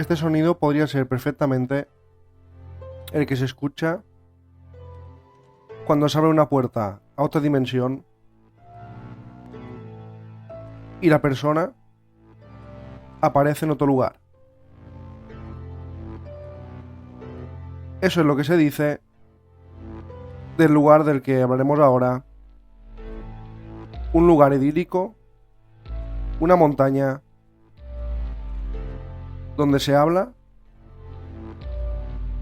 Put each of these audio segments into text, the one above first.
Este sonido podría ser perfectamente el que se escucha cuando se abre una puerta a otra dimensión y la persona aparece en otro lugar. Eso es lo que se dice del lugar del que hablaremos ahora. Un lugar idílico, una montaña donde se habla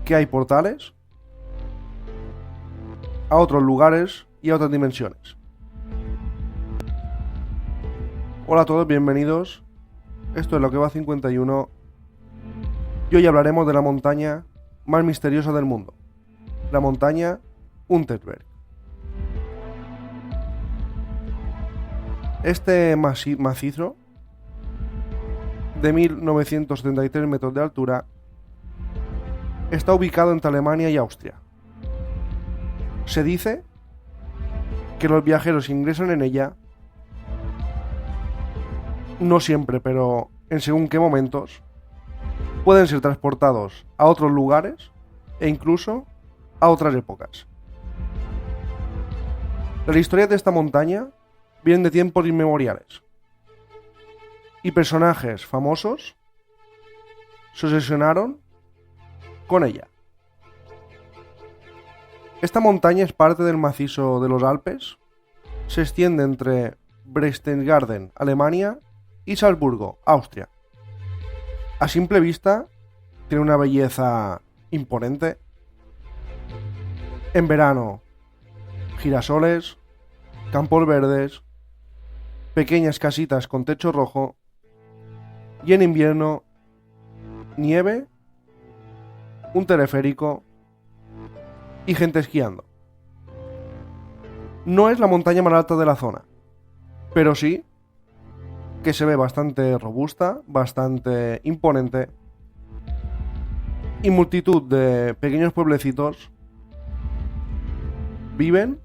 que hay portales a otros lugares y a otras dimensiones. Hola a todos, bienvenidos. Esto es Lo que va 51 y hoy hablaremos de la montaña más misteriosa del mundo, la montaña Unterberg. Este macizo de 1973 metros de altura está ubicado entre Alemania y Austria. Se dice que los viajeros ingresan en ella, no siempre, pero en según qué momentos, pueden ser transportados a otros lugares e incluso a otras épocas. Las historias de esta montaña vienen de tiempos inmemoriales y personajes famosos se obsesionaron con ella. Esta montaña es parte del macizo de los Alpes, se extiende entre Berchtesgaden, Alemania, y Salzburgo, Austria. A simple vista, tiene una belleza imponente. En verano, girasoles, campos verdes, pequeñas casitas con techo rojo, y en invierno, nieve, un teleférico y gente esquiando. No es la montaña más alta de la zona, pero sí que se ve bastante robusta, bastante imponente, y multitud de pequeños pueblecitos viven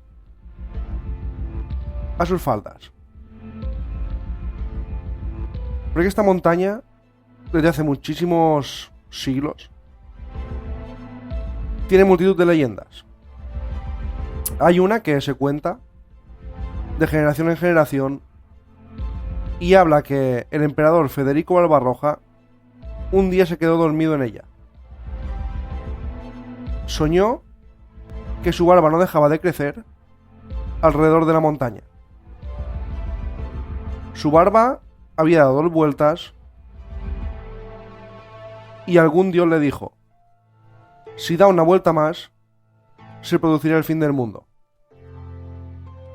a sus faldas. Porque esta montaña, desde hace muchísimos siglos, tiene multitud de leyendas. Hay una que se cuenta de generación en generación y habla que el emperador Federico Barbarroja un día se quedó dormido en ella. Soñó que su barba no dejaba de crecer alrededor de la montaña. Su barba había dado 2 vueltas y algún dios le dijo: si da una vuelta más, se producirá el fin del mundo.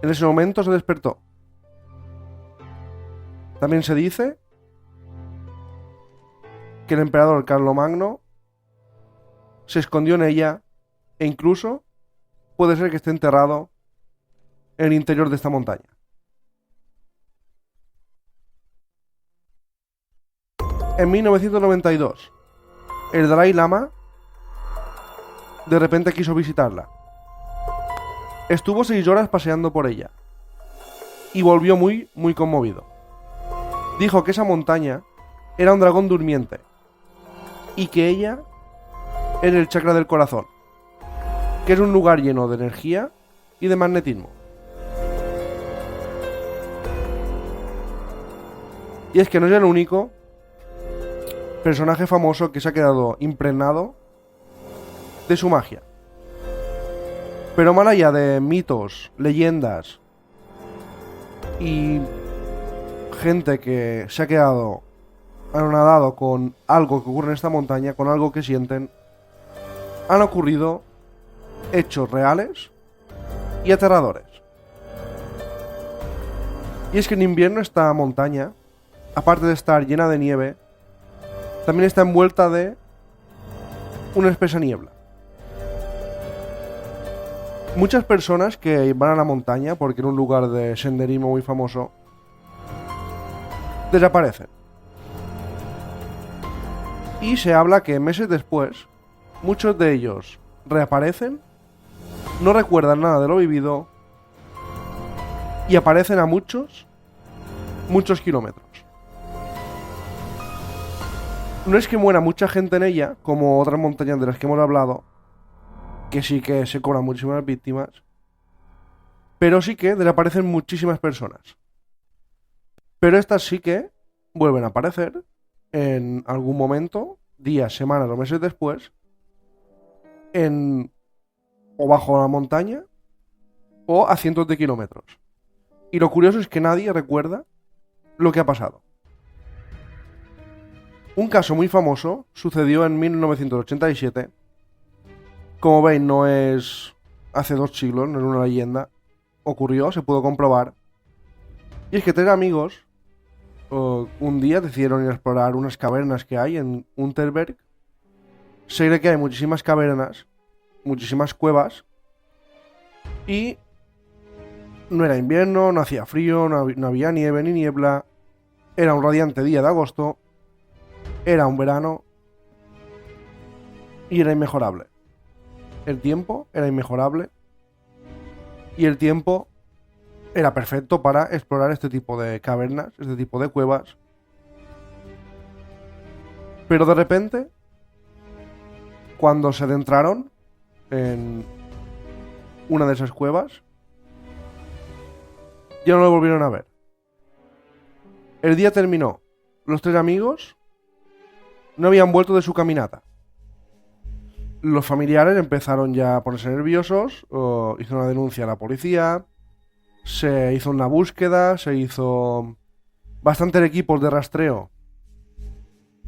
En ese momento se despertó. También se dice que el emperador Carlomagno se escondió en ella e incluso puede ser que esté enterrado en el interior de esta montaña. En 1992, el Dalai Lama de repente quiso visitarla. Estuvo 6 horas paseando por ella y volvió muy conmovido. Dijo que esa montaña era un dragón durmiente y que ella era el chakra del corazón, que es un lugar lleno de energía y de magnetismo. Y es que no es el único personaje famoso que se ha quedado impregnado de su magia. Pero más allá de mitos, leyendas y gente que se ha quedado anonadado con algo que ocurre en esta montaña, con algo que sienten, han ocurrido hechos reales y aterradores. Y es que en invierno esta montaña, aparte de estar llena de nieve, también está envuelta de una espesa niebla. Muchas personas que van a la montaña, porque era un lugar de senderismo muy famoso, desaparecen. Y se habla que meses después, muchos de ellos reaparecen, no recuerdan nada de lo vivido y aparecen a muchos kilómetros. No es que muera mucha gente en ella, como otras montañas de las que hemos hablado, que sí que se cobran muchísimas víctimas, pero sí que desaparecen muchísimas personas. Pero estas sí que vuelven a aparecer en algún momento, días, semanas o meses después, en o bajo la montaña o a cientos de kilómetros. Y lo curioso es que nadie recuerda lo que ha pasado. Un caso muy famoso sucedió en 1987. Como veis, no es hace 2 siglos, no es una leyenda. Ocurrió, se pudo comprobar. Y es que tres amigos un día decidieron ir a explorar unas cavernas que hay en Unterberg. Se cree que hay muchísimas cavernas, muchísimas cuevas. Y no era invierno, no hacía frío, no había nieve ni niebla. Era un radiante día de agosto. Era un verano. Y era inmejorable. El tiempo era inmejorable. Y el tiempo era perfecto para explorar este tipo de cavernas, este tipo de cuevas. Pero de repente, cuando se adentraron en una de esas cuevas, ya no lo volvieron a ver. El día terminó. Los tres amigos no habían vuelto de su caminata. Los familiares empezaron ya a ponerse nerviosos, hizo una denuncia a la policía, se hizo una búsqueda, se hizo bastantes equipos de rastreo.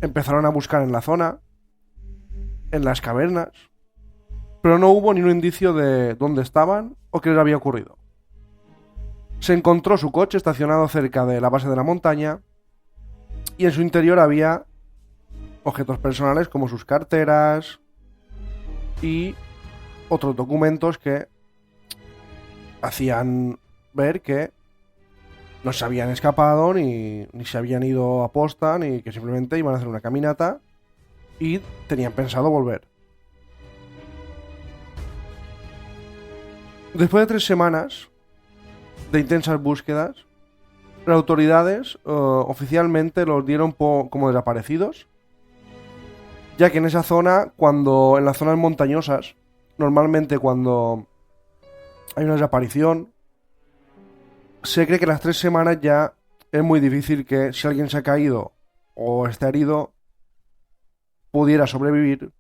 Empezaron a buscar en la zona, en las cavernas, pero no hubo ni un indicio de dónde estaban o qué les había ocurrido. Se encontró su coche estacionado cerca de la base de la montaña y en su interior había objetos personales como sus carteras y otros documentos que hacían ver que no se habían escapado ni se habían ido a posta ni que simplemente iban a hacer una caminata y tenían pensado volver. Después de 3 semanas de intensas búsquedas, las autoridades oficialmente los dieron como desaparecidos, ya que en esa zona, en las zonas montañosas, normalmente cuando hay una desaparición, se cree que las 3 semanas ya es muy difícil que si alguien se ha caído o está herido, pudiera sobrevivir.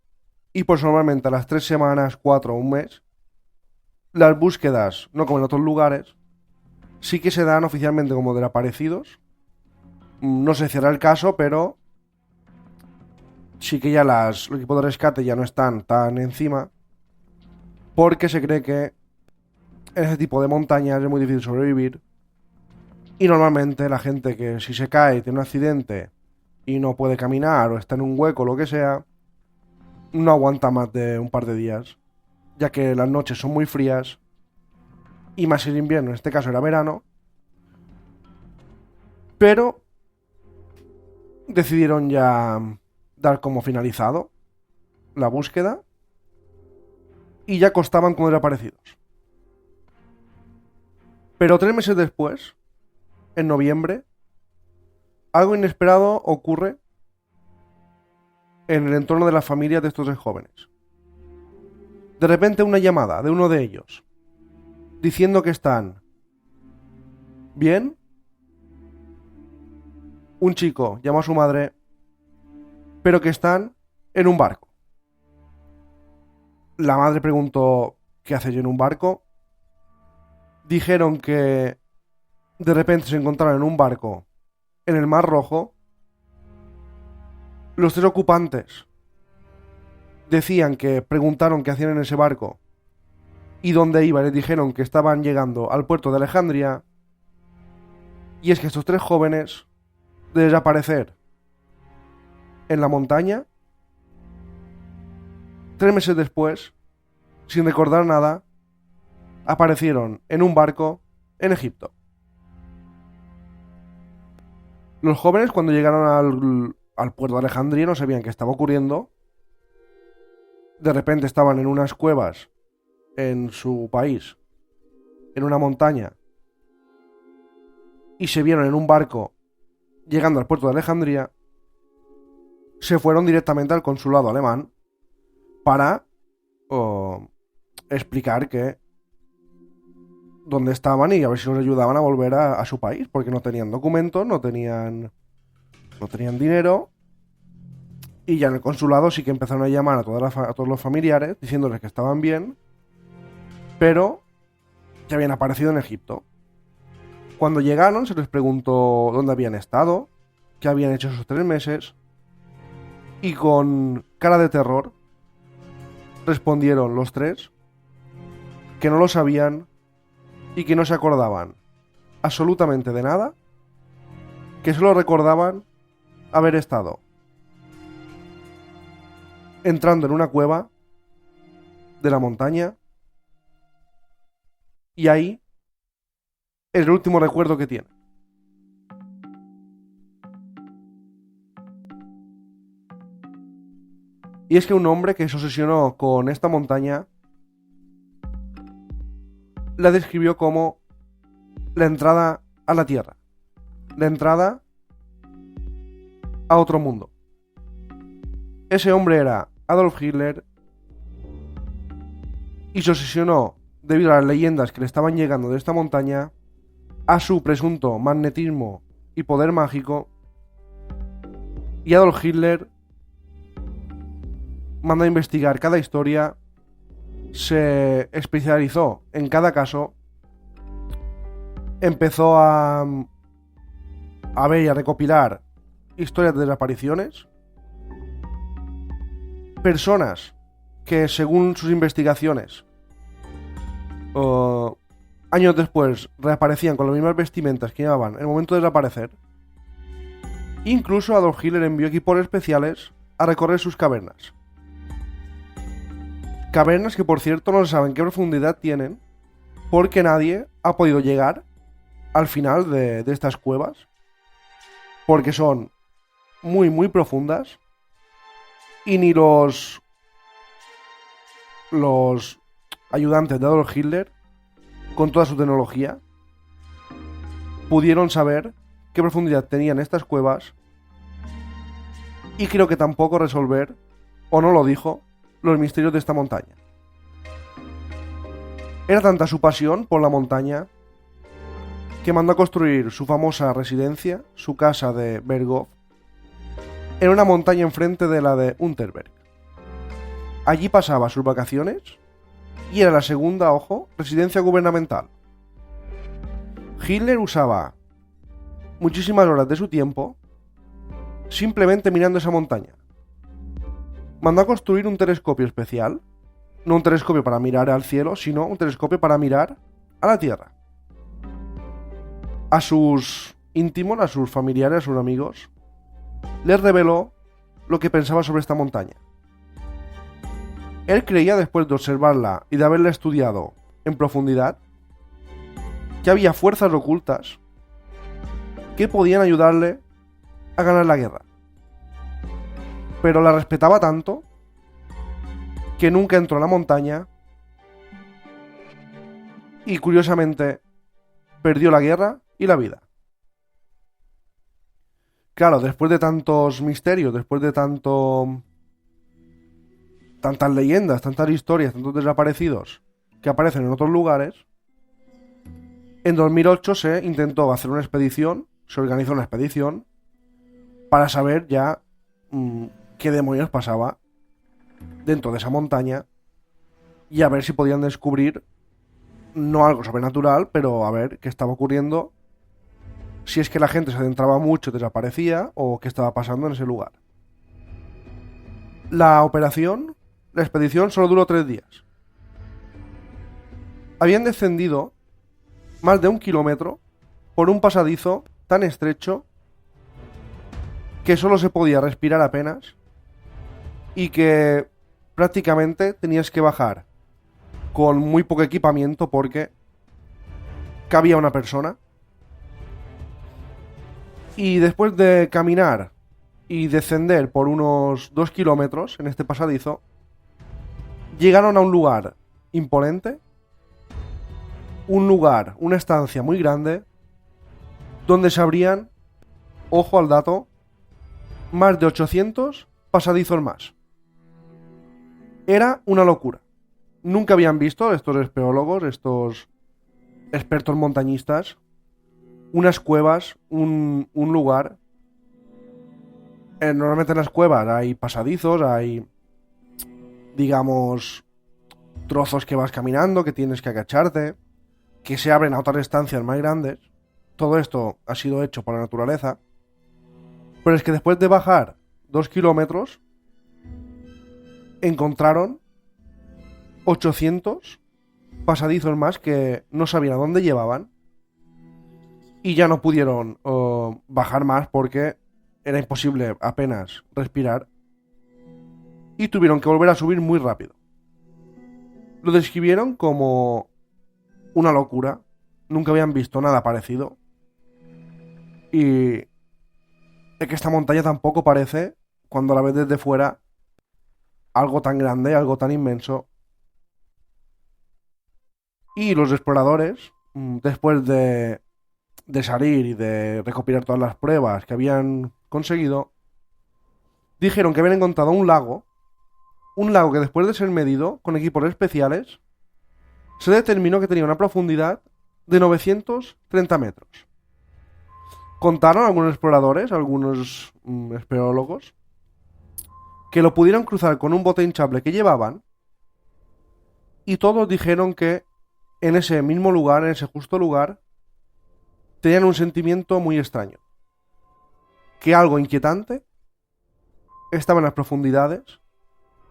Y pues normalmente a las 3 semanas, 4 o un mes, las búsquedas, no como en otros lugares, sí que se dan oficialmente como desaparecidos. No se cierra el caso, pero sí que ya los equipos de rescate ya no están tan encima, porque se cree que en ese tipo de montañas es muy difícil sobrevivir. Y normalmente la gente que si se cae, tiene un accidente y no puede caminar o está en un hueco o lo que sea, no aguanta más de un par de días, ya que las noches son muy frías y más el invierno, en este caso era verano, pero decidieron ya dar como finalizado la búsqueda y ya costaban como desaparecidos. Pero 3 meses después, en noviembre, algo inesperado ocurre en el entorno de las familias de estos tres jóvenes. De repente una llamada de uno de ellos, diciendo que están bien. Un chico llama a su madre, pero que están en un barco. La madre preguntó, ¿qué hace yo en un barco? Dijeron que de repente se encontraron en un barco en el Mar Rojo. Los tres ocupantes decían que preguntaron qué hacían en ese barco y dónde iban. Les dijeron que estaban llegando al puerto de Alejandría. Y es que estos tres jóvenes, de desaparecer en la montaña, 3 meses después, sin recordar nada, aparecieron en un barco en Egipto. Los jóvenes, cuando llegaron al puerto de Alejandría, no sabían qué estaba ocurriendo. De repente estaban en unas cuevas en su país, en una montaña, y se vieron en un barco llegando al puerto de Alejandría. se fueron directamente al consulado alemán para explicar que dónde estaban y a ver si los ayudaban a volver a su país, porque no tenían documentos, no tenían dinero. Y ya en el consulado sí que empezaron a llamar a todos los familiares diciéndoles que estaban bien, pero que habían aparecido en Egipto. Cuando llegaron se les preguntó dónde habían estado, qué habían hecho esos 3 meses, y con cara de terror respondieron los 3 que no lo sabían y que no se acordaban absolutamente de nada, que solo recordaban haber estado entrando en una cueva de la montaña, y ahí es el último recuerdo que tiene. Y es que un hombre que se obsesionó con esta montaña la describió como la entrada a la Tierra, la entrada a otro mundo. Ese hombre era Adolf Hitler y se obsesionó, debido a las leyendas que le estaban llegando de esta montaña, a su presunto magnetismo y poder mágico, y Adolf Hitler mandó a investigar cada historia, se especializó en cada caso, empezó a ver y a recopilar historias de desapariciones, personas que según sus investigaciones años después reaparecían con las mismas vestimentas que llevaban en el momento de desaparecer. Incluso Adolf Hitler envió equipos especiales a recorrer sus cavernas. Cavernas que, por cierto, no se sabe qué profundidad tienen, porque nadie ha podido llegar al final de estas cuevas, porque son muy, muy profundas, y ni los ayudantes de Adolf Hitler, con toda su tecnología, pudieron saber qué profundidad tenían estas cuevas, y creo que tampoco resolver, o no lo dijo, los misterios de esta montaña. Era tanta su pasión por la montaña que mandó a construir su famosa residencia, su casa de Berghof, en una montaña enfrente de la de Unterberg. Allí pasaba sus vacaciones y era la segunda, ojo, residencia gubernamental. Hitler usaba muchísimas horas de su tiempo simplemente mirando esa montaña. Mandó a construir un telescopio especial, no un telescopio para mirar al cielo, sino un telescopio para mirar a la Tierra. A sus íntimos, a sus familiares, a sus amigos, les reveló lo que pensaba sobre esta montaña. Él creía, después de observarla y de haberla estudiado en profundidad, que había fuerzas ocultas que podían ayudarle a ganar la guerra. Pero la respetaba tanto que nunca entró en la montaña y, curiosamente, perdió la guerra y la vida. Claro, después de tantos misterios, después de tantas leyendas, tantas historias, tantos desaparecidos que aparecen en otros lugares, en 2008 se intentó hacer una expedición, se organizó una expedición para saber ya qué demonios pasaba dentro de esa montaña y a ver si podían descubrir no algo sobrenatural, pero a ver qué estaba ocurriendo, si es que la gente se adentraba mucho y desaparecía, o qué estaba pasando en ese lugar. La expedición solo duró 3 días. Habían descendido más de 1 kilómetro por un pasadizo tan estrecho que solo se podía respirar apenas y que prácticamente tenías que bajar con muy poco equipamiento porque cabía una persona. Y después de caminar y descender por unos 2 kilómetros en este pasadizo, llegaron a un lugar imponente, una estancia muy grande, donde se abrían, ojo al dato, más de 800 pasadizos más. Era una locura. Nunca habían visto estos espeleólogos, estos expertos montañistas, unas cuevas, un lugar. Normalmente en las cuevas hay pasadizos, hay, digamos, trozos que vas caminando, que tienes que agacharte, que se abren a otras estancias más grandes. Todo esto ha sido hecho por la naturaleza. Pero es que después de bajar 2 kilómetros, encontraron 800 pasadizos más que no sabían a dónde llevaban. Y ya no pudieron bajar más porque era imposible apenas respirar. Y tuvieron que volver a subir muy rápido. Lo describieron como una locura. Nunca habían visto nada parecido. Y es que esta montaña tampoco parece, cuando la ves desde fuera, algo tan grande, algo tan inmenso. Y los exploradores, después de salir y de recopilar todas las pruebas que habían conseguido, dijeron que habían encontrado un lago que después de ser medido con equipos especiales, se determinó que tenía una profundidad de 930 metros. Contaron algunos exploradores, algunos espeleólogos, que lo pudieron cruzar con un bote hinchable que llevaban, y todos dijeron que en ese mismo lugar, en ese justo lugar, tenían un sentimiento muy extraño. Que algo inquietante estaba en las profundidades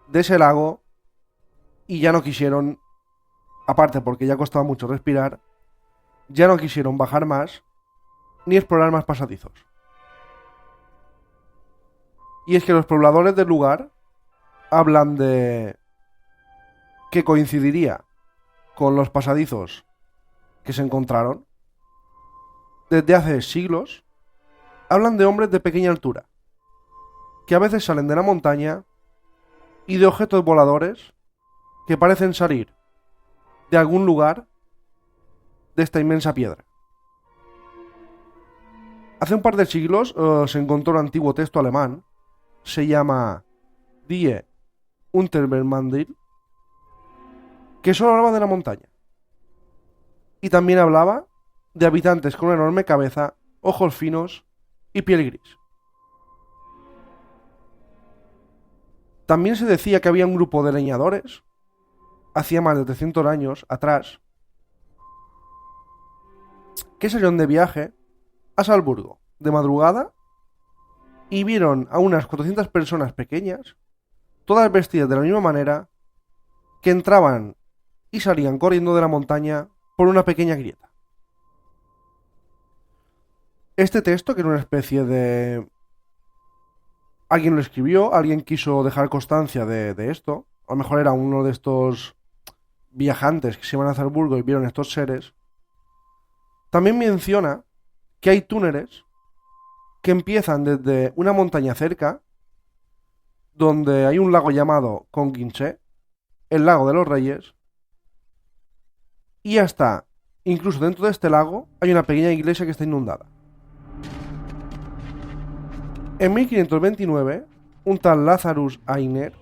de ese lago y ya no quisieron, aparte porque ya costaba mucho respirar, ya no quisieron bajar más ni explorar más pasadizos. Y es que los pobladores del lugar hablan de que coincidiría con los pasadizos que se encontraron desde hace siglos. Hablan de hombres de pequeña altura, que a veces salen de la montaña, y de objetos voladores que parecen salir de algún lugar de esta inmensa piedra. Hace un par de siglos se encontró un antiguo texto alemán, se llama Die Unterbergmandel, que solo hablaba de la montaña. Y también hablaba de habitantes con una enorme cabeza, ojos finos y piel gris. También se decía que había un grupo de leñadores, hacía más de 300 años atrás, que salieron de viaje a Salzburgo de madrugada y vieron a unas 400 personas pequeñas, todas vestidas de la misma manera, que entraban y salían corriendo de la montaña por una pequeña grieta. Este texto, que era una especie de... Alguien lo escribió, alguien quiso dejar constancia de esto, a lo mejor era uno de estos viajantes que se iban a Salzburgo y vieron estos seres. También menciona que hay túneles que empiezan desde una montaña cerca, donde hay un lago llamado Konginsee, el lago de los Reyes, y hasta, incluso dentro de este lago, hay una pequeña iglesia que está inundada. En 1529, un tal Lazarus Aigner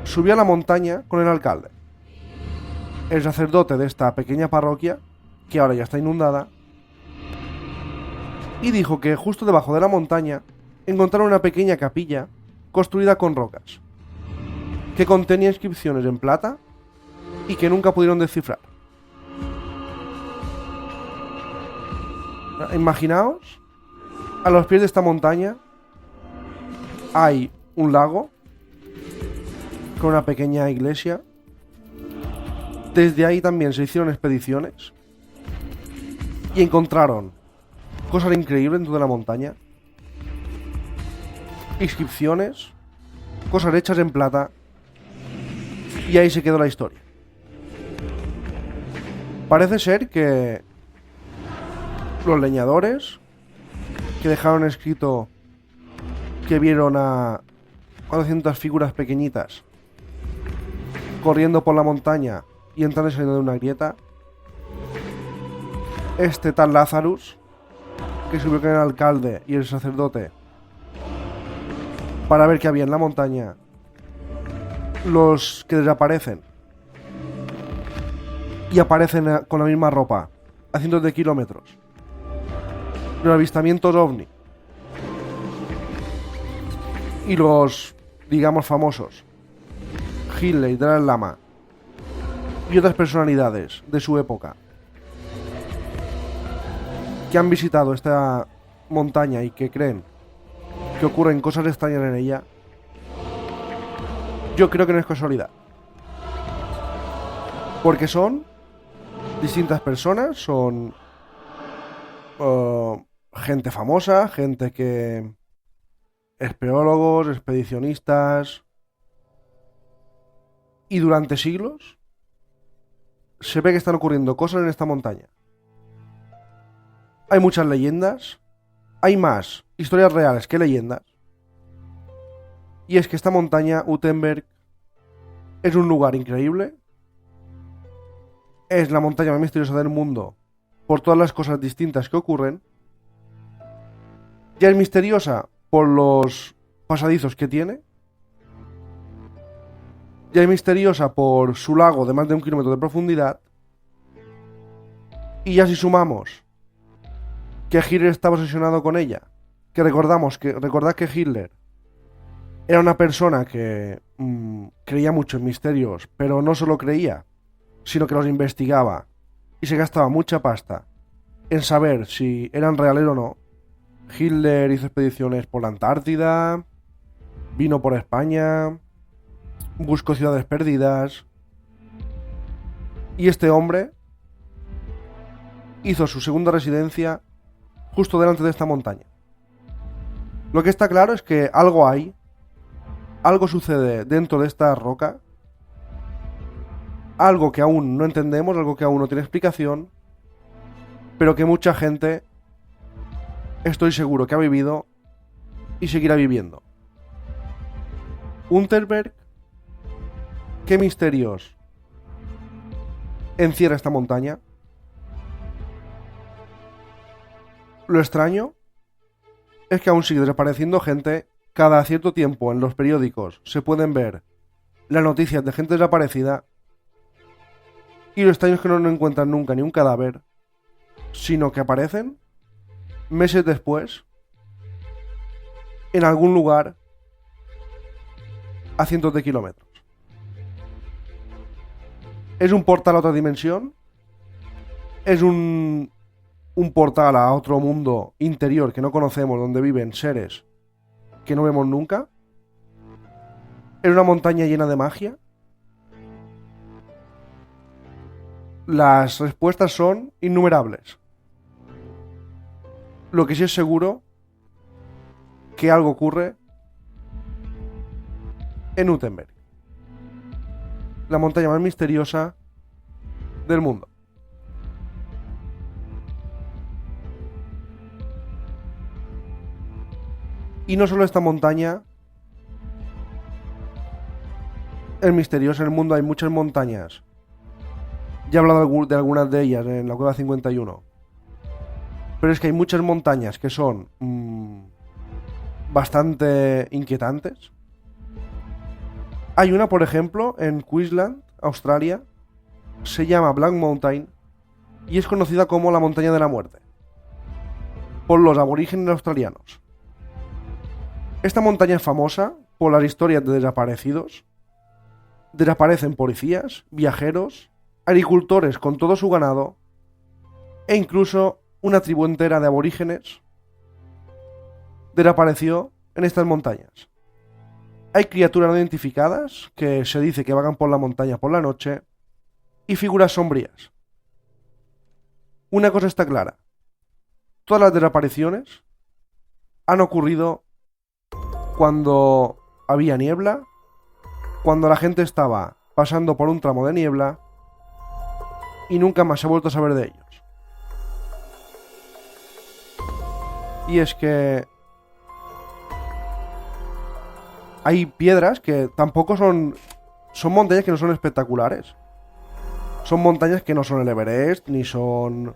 subió a la montaña con el alcalde, el sacerdote de esta pequeña parroquia, que ahora ya está inundada, y dijo que justo debajo de la montaña encontraron una pequeña capilla construida con rocas, que contenía inscripciones en plata y que nunca pudieron descifrar. Imaginaos, a los pies de esta montaña hay un lago con una pequeña iglesia. Desde ahí también se hicieron expediciones y encontraron cosas increíbles dentro de la montaña, inscripciones, cosas hechas en plata, y ahí se quedó la historia. Parece ser que los leñadores que dejaron escrito que vieron a 400 figuras pequeñitas corriendo por la montaña y entrando y saliendo de una grieta, este tal Lazarus, que subió con el alcalde y el sacerdote, para ver qué había en la montaña, los que desaparecen y aparecen con la misma ropa a cientos de kilómetros, los avistamientos ovni y los, digamos, famosos Hitler, Dalai Lama y otras personalidades de su época que han visitado esta montaña y que creen que ocurren cosas extrañas en ella, yo creo que no es casualidad. Porque son distintas personas, son gente famosa, gente que... espeleólogos, expedicionistas... Y durante siglos se ve que están ocurriendo cosas en esta montaña. Hay muchas leyendas, hay más historias reales que leyendas. Y es que esta montaña, Utenberg, es un lugar increíble. Es la montaña más misteriosa del mundo por todas las cosas distintas que ocurren. Ya es misteriosa por los pasadizos que tiene. Ya es misteriosa por su lago de más de 1 kilómetro de profundidad. Y ya si sumamos que Hitler estaba obsesionado con ella, que recordad que Hitler era una persona que creía mucho en misterios, pero no solo creía, sino que los investigaba y se gastaba mucha pasta en saber si eran reales o no. Hitler hizo expediciones por la Antártida, vino por España, buscó ciudades perdidas, y este hombre hizo su segunda residencia justo delante de esta montaña. Lo que está claro es que algo hay, algo sucede dentro de esta roca, algo que aún no entendemos, algo que aún no tiene explicación, pero que mucha gente, estoy seguro, que ha vivido y seguirá viviendo. Unterberg, ¿qué misterios encierra esta montaña? Lo extraño es que aún sigue desapareciendo gente. Cada cierto tiempo en los periódicos se pueden ver las noticias de gente desaparecida. Y lo extraño es que no encuentran nunca ni un cadáver, sino que aparecen meses después en algún lugar a cientos de kilómetros. ¿Es un portal a otra dimensión? ¿Es un portal a otro mundo interior que no conocemos, donde viven seres que no vemos nunca? ¿Es una montaña llena de magia? Las respuestas son innumerables. Lo que sí es seguro, que algo ocurre en Utenberg, la montaña más misteriosa del mundo. Y no solo esta montaña es misteriosa, en el mundo hay muchas montañas. Ya he hablado de algunas de ellas en la Cueva 51. Pero es que hay muchas montañas que son bastante inquietantes. Hay una, por ejemplo, en Queensland, Australia, se llama Black Mountain y es conocida como la montaña de la muerte por los aborígenes australianos. Esta montaña es famosa por las historias de desaparecidos. Desaparecen policías, viajeros, agricultores con todo su ganado e incluso una tribu entera de aborígenes desapareció en estas montañas. Hay criaturas no identificadas que se dice que vagan por la montaña por la noche y figuras sombrías. Una cosa está clara: todas las desapariciones han ocurrido cuando había niebla, cuando la gente estaba pasando por un tramo de niebla y nunca más se ha vuelto a saber de ellos. Y es que hay piedras que tampoco son montañas que no son espectaculares. Son montañas que no son el Everest, ni son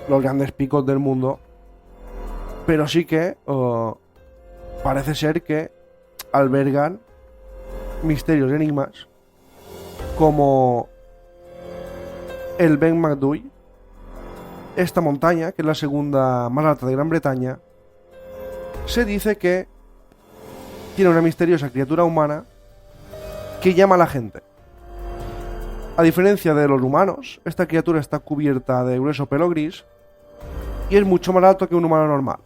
los grandes picos del mundo. Pero sí que parece ser que albergan misterios y enigmas como el Ben Macdui, esta montaña, que es la segunda más alta de Gran Bretaña. Se dice que tiene una misteriosa criatura humana que llama a la gente. A diferencia de los humanos, esta criatura está cubierta de grueso pelo gris y es mucho más alto que un humano normal.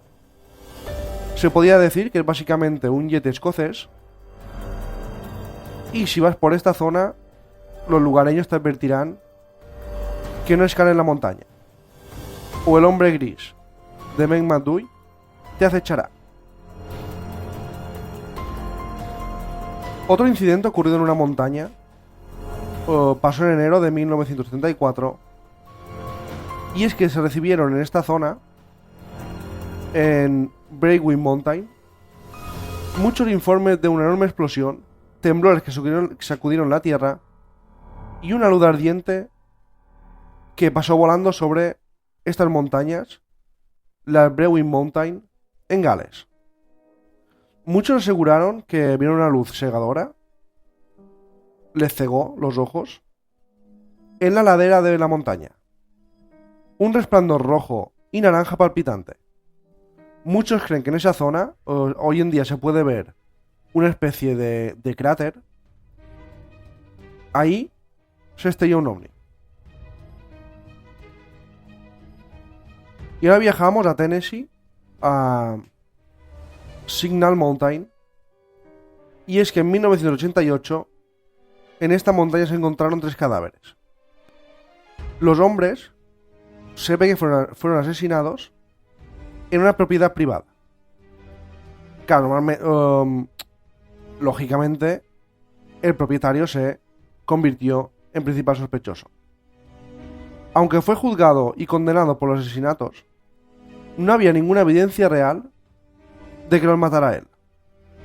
Se podría decir que es básicamente un yeti escocés, y si vas por esta zona, los lugareños te advertirán que no escales la montaña, o el hombre gris de Ben Macdui te acechará. Otro incidente ocurrido en una montaña pasó en enero de 1974, y es que se recibieron en esta zona, en Breakwind Mountain, muchos informes de una enorme explosión, temblores que sacudieron la tierra y una luz ardiente que pasó volando sobre estas montañas, las Breakwind Mountain, en Gales. Muchos aseguraron que vieron una luz cegadora, les cegó los ojos, en la ladera de la montaña. Un resplandor rojo y naranja palpitante. Muchos creen que en esa zona hoy en día se puede ver una especie de cráter. Ahí se estrelló un ovni. Y ahora viajamos a Tennessee, a Signal Mountain. Y es que en 1988 en esta montaña se encontraron 3 cadáveres. Los hombres se ve que fueron asesinados en una propiedad privada. Claro, lógicamente el propietario se convirtió en principal sospechoso. Aunque fue juzgado y condenado por los asesinatos, no había ninguna evidencia real de que los matara él.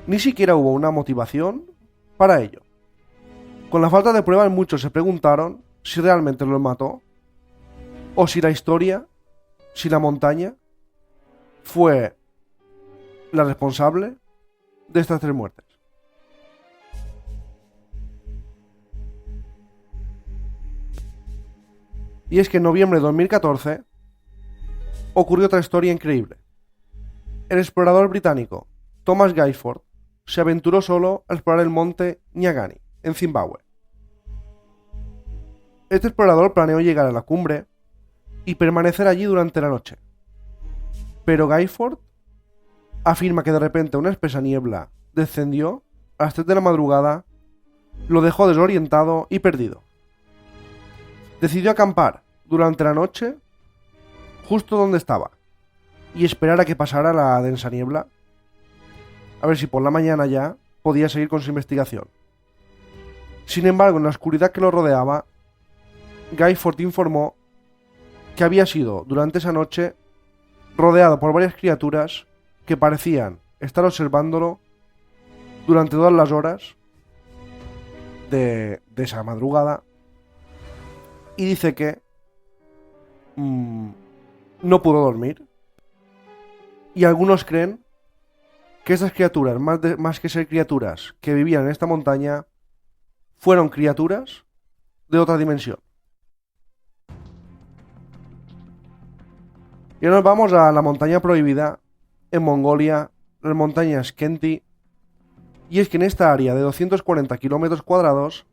Ni siquiera hubo una motivación para ello. Con la falta de pruebas, muchos se preguntaron si realmente los mató, o si la historia, si la montaña fue la responsable de estas 3 muertes. Y es que en noviembre de 2014 ocurrió otra historia increíble. El explorador británico Thomas Gayford se aventuró solo a explorar el monte Nyagani, en Zimbabue. Este explorador planeó llegar a la cumbre y permanecer allí durante la noche. Pero Gayford afirma que de repente una espesa niebla descendió a las 3 de la madrugada, lo dejó desorientado y perdido. Decidió acampar durante la noche justo donde estaba y esperar a que pasara la densa niebla, a ver si por la mañana ya podía seguir con su investigación. Sin embargo, en la oscuridad que lo rodeaba, Gayford informó que había sido durante esa noche rodeado por varias criaturas que parecían estar observándolo durante todas las horas de esa madrugada, y dice que no pudo dormir, y algunos creen que estas criaturas, más que ser criaturas que vivían en esta montaña, fueron criaturas de otra dimensión. Y ahora nos vamos a la montaña prohibida en Mongolia, las montañas Khenti. Y es que en esta área de 240 kilómetros cuadrados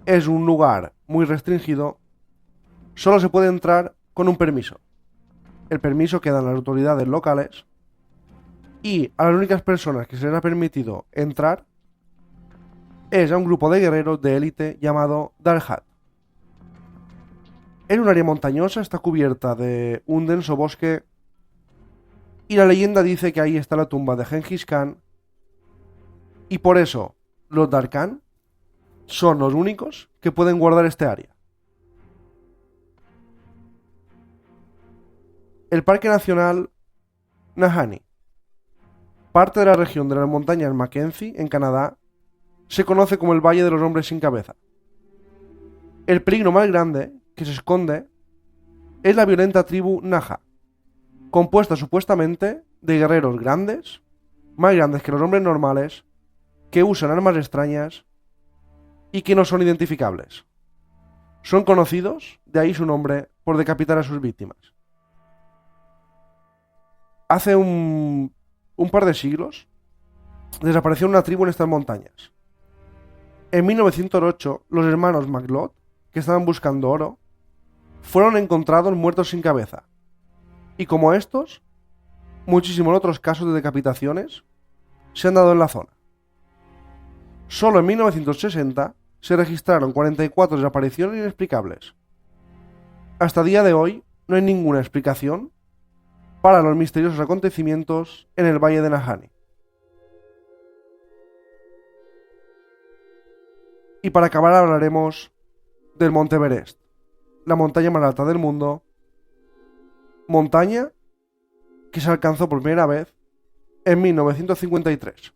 es un lugar muy restringido. Solo se puede entrar con un permiso. El permiso que dan las autoridades locales, y a las únicas personas que se les ha permitido entrar es a un grupo de guerreros de élite llamado Darhat. Es un área montañosa, está cubierta de un denso bosque, y la leyenda dice que ahí está la tumba de Genghis Khan, y por eso los Darkhan son los únicos que pueden guardar este área. El Parque Nacional Nahanni, parte de la región de las montañas Mackenzie, en Canadá, se conoce como el Valle de los Hombres sin Cabeza. El peligro más grande que se esconde es la violenta tribu Naha, compuesta supuestamente de guerreros grandes, más grandes que los hombres normales, que usan armas extrañas y que no son identificables. Son conocidos, de ahí su nombre, por decapitar a sus víctimas. Hace un par de siglos desapareció una tribu en estas montañas. En 1908, los hermanos McLeod, que estaban buscando oro, fueron encontrados muertos sin cabeza. Y como estos, muchísimos otros casos de decapitaciones se han dado en la zona. Solo en 1960 se registraron 44 desapariciones inexplicables. Hasta el día de hoy no hay ninguna explicación para los misteriosos acontecimientos en el Valle de Nahanni. Y para acabar hablaremos del Monte Everest, la montaña más alta del mundo, montaña que se alcanzó por primera vez en 1953.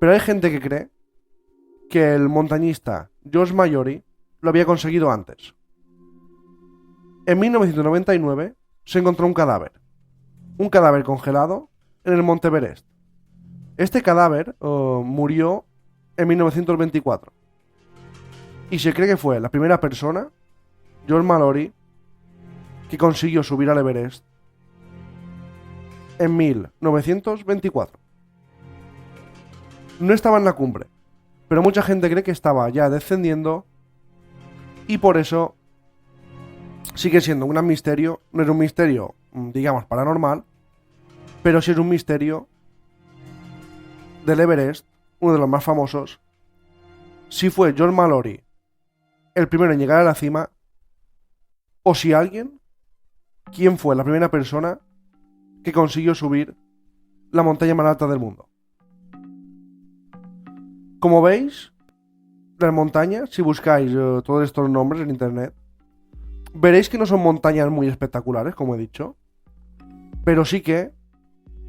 Pero hay gente que cree que el montañista George Mallory lo había conseguido antes. En 1999 se encontró un cadáver congelado en el Monte Everest. Este cadáver murió en 1924 y se cree que fue la primera persona, George Mallory, que consiguió subir al Everest en 1924. No estaba en la cumbre, pero mucha gente cree que estaba ya descendiendo y por eso sigue siendo un gran misterio. No es un misterio, digamos, paranormal, pero sí es un misterio del Everest, uno de los más famosos. Si fue George Mallory el primero en llegar a la cima, o si alguien, quién fue la primera persona que consiguió subir la montaña más alta del mundo. Como veis, las montañas, si buscáis todos estos nombres en internet, veréis que no son montañas muy espectaculares, como he dicho, pero sí que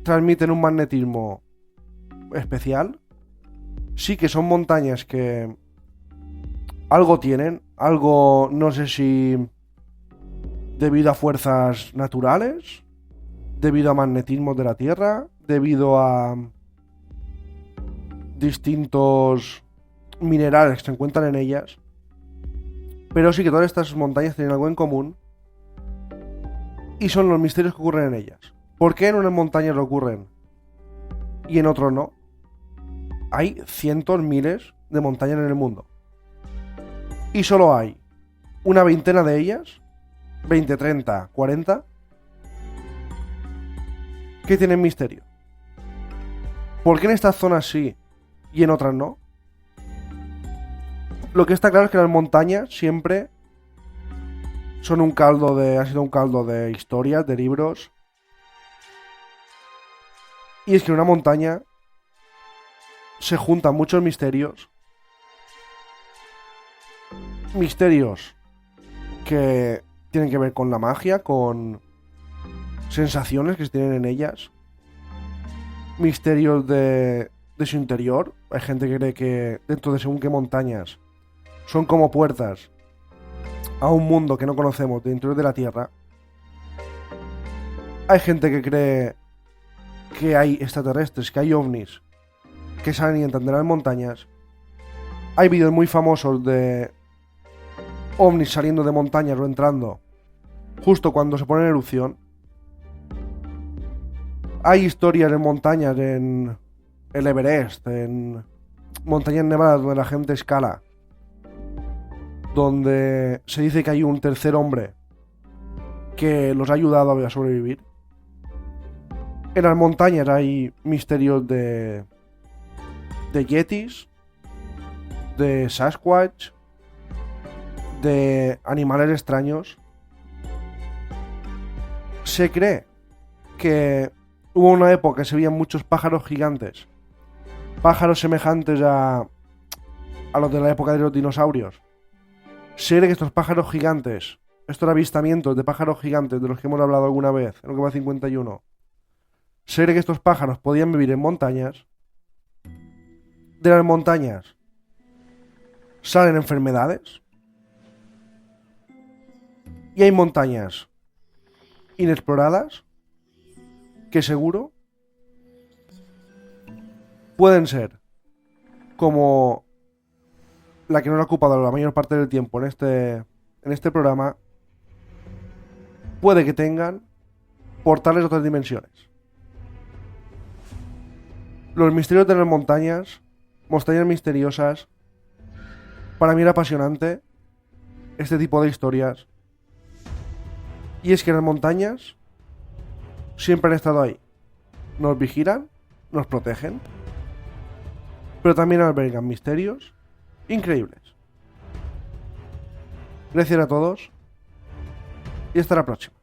transmiten un magnetismo especial. Sí que son montañas que algo tienen, algo, no sé si debido a fuerzas naturales, debido a magnetismos de la Tierra, debido a distintos minerales que se encuentran en ellas, pero sí que todas estas montañas tienen algo en común y son los misterios que ocurren en ellas. ¿Por qué en unas montañas ocurren y en otros no? Hay cientos, miles de montañas en el mundo y solo hay una veintena de ellas, 20, 30, 40, que tienen misterio. ¿Por qué en estas zonas sí y en otras no? Lo que está claro es que las montañas siempre son han sido un caldo de historias, de libros. Y es que en una montaña se juntan muchos misterios. Misterios que tienen que ver con la magia, con sensaciones que se tienen en ellas. Misterios de su interior. Hay gente que cree que dentro de según qué montañas son como puertas a un mundo que no conocemos del interior de la Tierra. Hay gente que cree que hay extraterrestres, que hay ovnis que salen y entran de las montañas. Hay vídeos muy famosos de ovnis saliendo de montañas o entrando justo cuando se pone en erupción. Hay historias en montañas, en el Everest, en montañas nevadas donde la gente escala, donde se dice que hay un tercer hombre que los ha ayudado a sobrevivir. En las montañas hay misterios de yetis, de Sasquatch, de animales extraños. Se cree que hubo una época que se veían muchos pájaros gigantes, pájaros semejantes a los de la época de los dinosaurios. Se cree que estos pájaros gigantes, estos avistamientos de pájaros gigantes de los que hemos hablado alguna vez, en lo que va 51, se cree que estos pájaros podían vivir en montañas. De las montañas salen enfermedades y hay montañas inexploradas que seguro pueden ser como la que nos ha ocupado la mayor parte del tiempo en este programa, puede que tengan portales de otras dimensiones. Los misterios de las montañas misteriosas, para mí era apasionante este tipo de historias. Y es que las montañas siempre han estado ahí. Nos vigilan, nos protegen, pero también albergan misterios increíbles. Gracias a todos y hasta la próxima.